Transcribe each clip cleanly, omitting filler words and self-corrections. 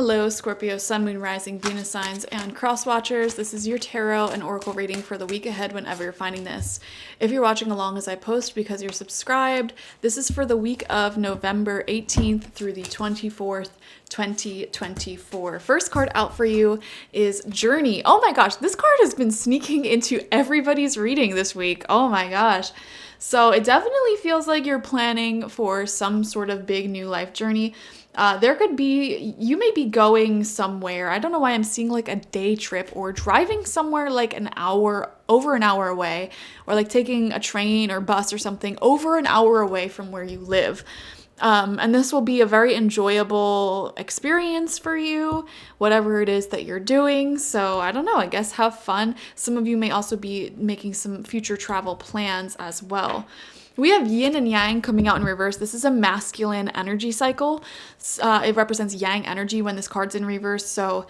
Hello, Scorpio, Sun, Moon, Rising, Venus signs, and cross watchers. This is your tarot and oracle reading for the week ahead whenever you're finding this. If you're watching along as I post because you're subscribed, this is for the week of November 18th through the 24th, 2024. First card out for you is Journey. Oh my gosh, this card has been sneaking into everybody's reading this week. Oh my gosh. So it definitely feels like you're planning for some sort of big new life journey. You may be going somewhere. I don't know why I'm seeing like a day trip or driving somewhere like over an hour away, or like taking a train or bus or something over an hour away from where you live. And this will be a very enjoyable experience for you, whatever it is that you're doing. So I don't know, I guess have fun. Some of you may also be making some future travel plans as well. We have yin and yang coming out in reverse. This is a masculine energy cycle. It represents yang energy when this card's in reverse. So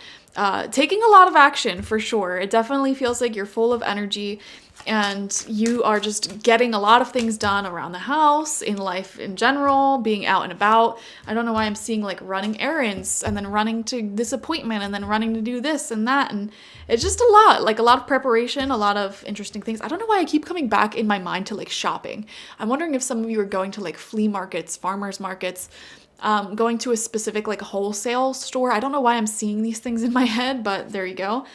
taking a lot of action for sure. It definitely feels like you're full of energy and you are just getting a lot of things done around the house, in life in general, being out and about. I don't know why I'm seeing like running errands and then running to this appointment and then running to do this and that. And it's just a lot of preparation, a lot of interesting things. I don't know why I keep coming back in my mind to like shopping. I'm wondering if some of you are going to like flea markets, farmers markets, going to a specific like wholesale store. I don't know why I'm seeing these things in my head, but there you go.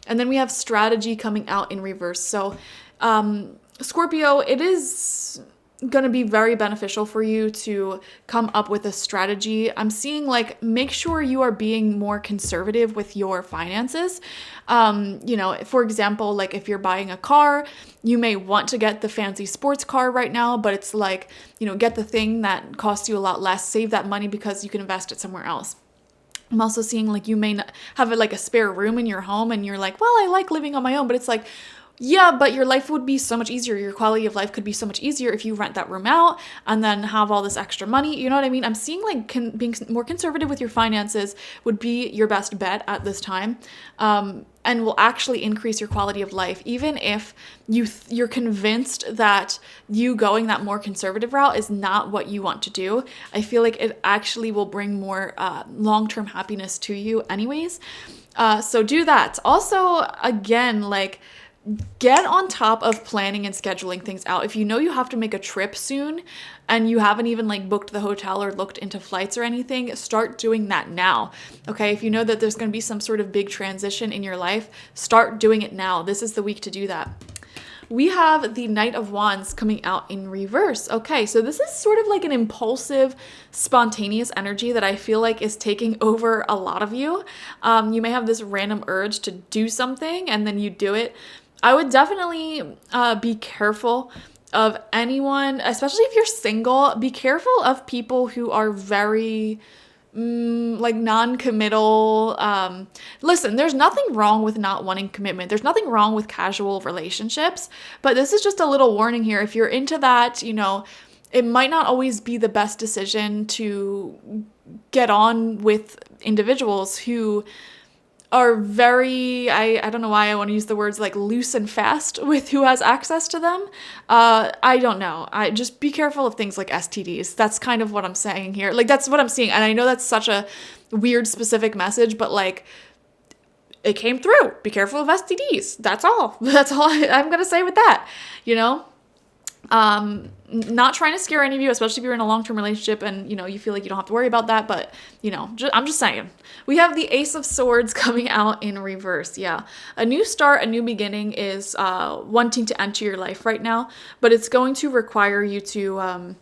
And then we have strategy coming out in reverse. So, Scorpio, it is going to be very beneficial for you to come up with a strategy. I'm seeing like, make sure you are being more conservative with your finances. For example, like if you're buying a car, you may want to get the fancy sports car right now, but it's like, get the thing that costs you a lot less, save that money because you can invest it somewhere else. I'm also seeing like you may not have like a spare room in your home and you're like, well, I like living on my own, but it's like, yeah, but your life would be so much easier. Your quality of life could be so much easier if you rent that room out and then have all this extra money. You know what I mean? I'm seeing like being more conservative with your finances would be your best bet at this time, and will actually increase your quality of life. Even if you're convinced that you going that more conservative route is not what you want to do, I feel like it actually will bring more long-term happiness to you anyways. So do that. Also, again, like, get on top of planning and scheduling things out. If you know you have to make a trip soon and you haven't even like booked the hotel or looked into flights or anything, start doing that now. Okay, if you know that there's going to be some sort of big transition in your life, start doing it now. This is the week to do that. We have the Knight of Wands coming out in reverse. Okay, so this is sort of like an impulsive, spontaneous energy that I feel like is taking over a lot of you. You may have this random urge to do something and then you do it. I would definitely be careful of anyone, especially if you're single, be careful of people who are very like non-committal. Listen, there's nothing wrong with not wanting commitment. There's nothing wrong with casual relationships, but this is just a little warning here. If you're into that, it might not always be the best decision to get on with individuals who are very, I don't know why I want to use the words like loose and fast with who has access to them. I don't know. I just be careful of things like STDs. That's kind of what I'm saying here. Like, that's what I'm seeing. And I know that's such a weird specific message, but like, it came through. Be careful of STDs. That's all. That's all I'm going to say with that, Not trying to scare any of you, especially if you're in a long-term relationship and, you feel like you don't have to worry about that. But, I'm just saying. We have the Ace of Swords coming out in reverse. Yeah. A new start, a new beginning is wanting to enter your life right now. But it's going to require you to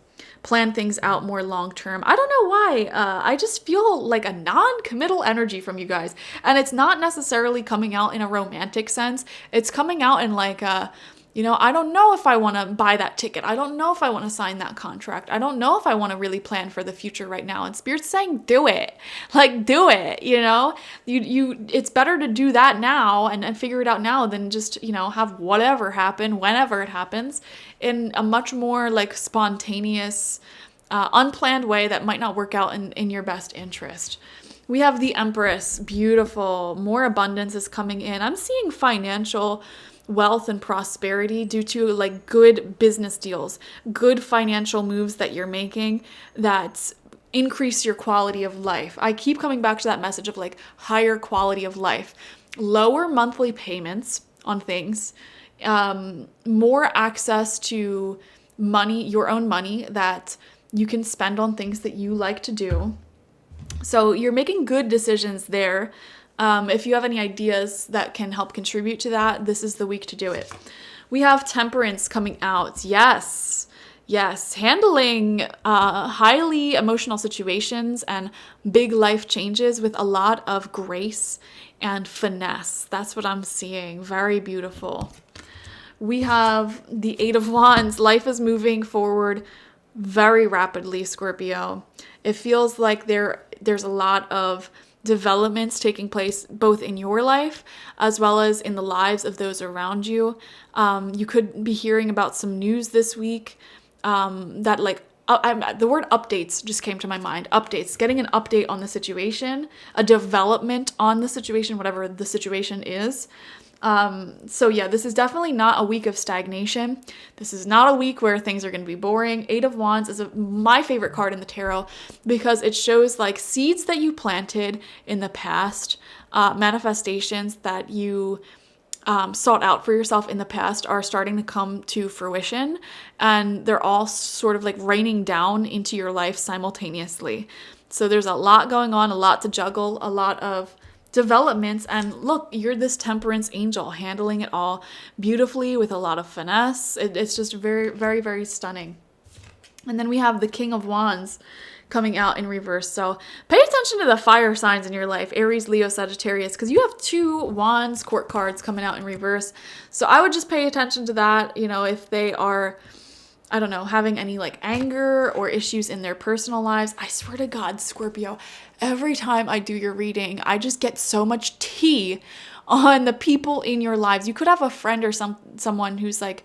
plan things out more long-term. I don't know why. I just feel like a non-committal energy from you guys. And it's not necessarily coming out in a romantic sense. It's coming out in like a... I don't know if I want to buy that ticket. I don't know if I want to sign that contract. I don't know if I want to really plan for the future right now. And Spirit's saying, do it. Like, do it, it's better to do that now and figure it out now than just, have whatever happen whenever it happens in a much more like spontaneous, unplanned way that might not work out in your best interest. We have the Empress. Beautiful. More abundance is coming in. I'm seeing financial wealth and prosperity due to like good business deals, good financial moves that you're making that increase your quality of life. I keep coming back to that message of like higher quality of life, lower monthly payments on things, more access to money, your own money that you can spend on things that you like to do. So you're making good decisions there. If you have any ideas that can help contribute to that, this is the week to do it. We have Temperance coming out. Yes, handling highly emotional situations and big life changes with a lot of grace and finesse. That's what I'm seeing. Very beautiful. We have the Eight of Wands. Life is moving forward very rapidly, Scorpio. It feels like there's a lot of developments taking place both in your life as well as in the lives of those around you. You could be hearing about some news this week that like the word updates just came to my mind. Updates, getting an update on the situation, a development on the situation, whatever the situation is. So yeah, this is definitely not a week of stagnation. This is not a week where things are going to be boring. Eight of Wands is my favorite card in the tarot because it shows like seeds that you planted in the past, manifestations that you sought out for yourself in the past are starting to come to fruition, and they're all sort of like raining down into your life simultaneously. So there's a lot going on, a lot to juggle, a lot of developments, and look, you're this Temperance angel handling it all beautifully with a lot of finesse. It's just very, very, very stunning. And then we have the King of Wands coming out in reverse. So pay attention to the fire signs in your life, Aries, Leo, Sagittarius, because you have 2 Wands court cards coming out in reverse. So I would just pay attention to that, if they are, I don't know, having any like anger or issues in their personal lives. I swear to God, Scorpio, every time I do your reading, I just get so much tea on the people in your lives. You could have a friend or someone who's like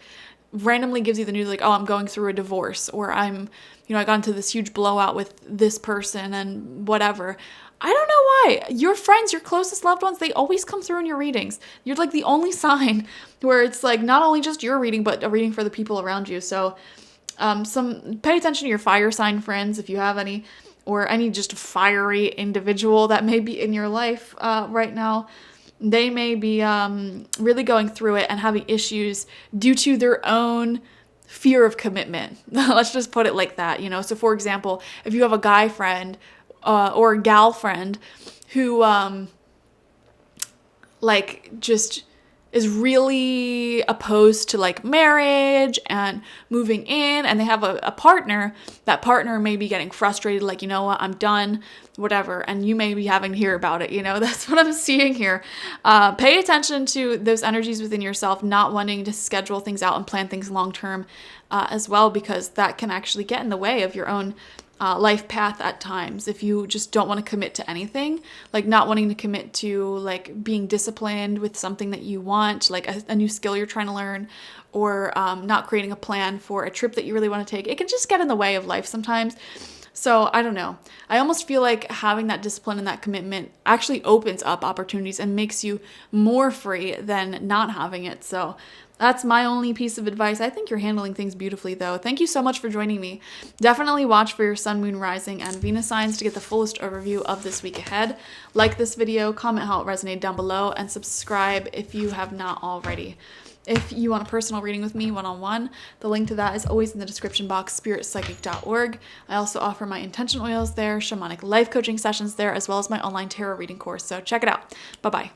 randomly gives you the news like, oh, I'm going through a divorce, or I got into this huge blowout with this person and whatever. I don't know why. Your friends, your closest loved ones, they always come through in your readings. You're like the only sign where it's like not only just your reading, but a reading for the people around you. So pay attention to your fire sign friends if you have any, or any just fiery individual that may be in your life right now. They may be really going through it and having issues due to their own fear of commitment. Let's just put it like that, So for example, if you have a guy friend or a gal friend who just is really opposed to like marriage and moving in, and they have a partner, that partner may be getting frustrated, like, you know what, I'm done, whatever, and you may be having to hear about it, That's what I'm seeing here. Pay attention to those energies within yourself, not wanting to schedule things out and plan things long-term as well, because that can actually get in the way of your own life path at times. If you just don't want to commit to anything, like not wanting to commit to like being disciplined with something that you want, like a new skill you're trying to learn, or not creating a plan for a trip that you really want to take, it can just get in the way of life sometimes. So I don't know. I almost feel like having that discipline and that commitment actually opens up opportunities and makes you more free than not having it. So that's my only piece of advice. I think you're handling things beautifully, though. Thank you so much for joining me. Definitely watch for your sun, moon, rising, and Venus signs to get the fullest overview of this week ahead. Like this video, comment how it resonated down below, and subscribe if you have not already. If you want a personal reading with me one-on-one, the link to that is always in the description box, spiritpsychic.org. I also offer my intention oils there, shamanic life coaching sessions there, as well as my online tarot reading course. So check it out. Bye-bye.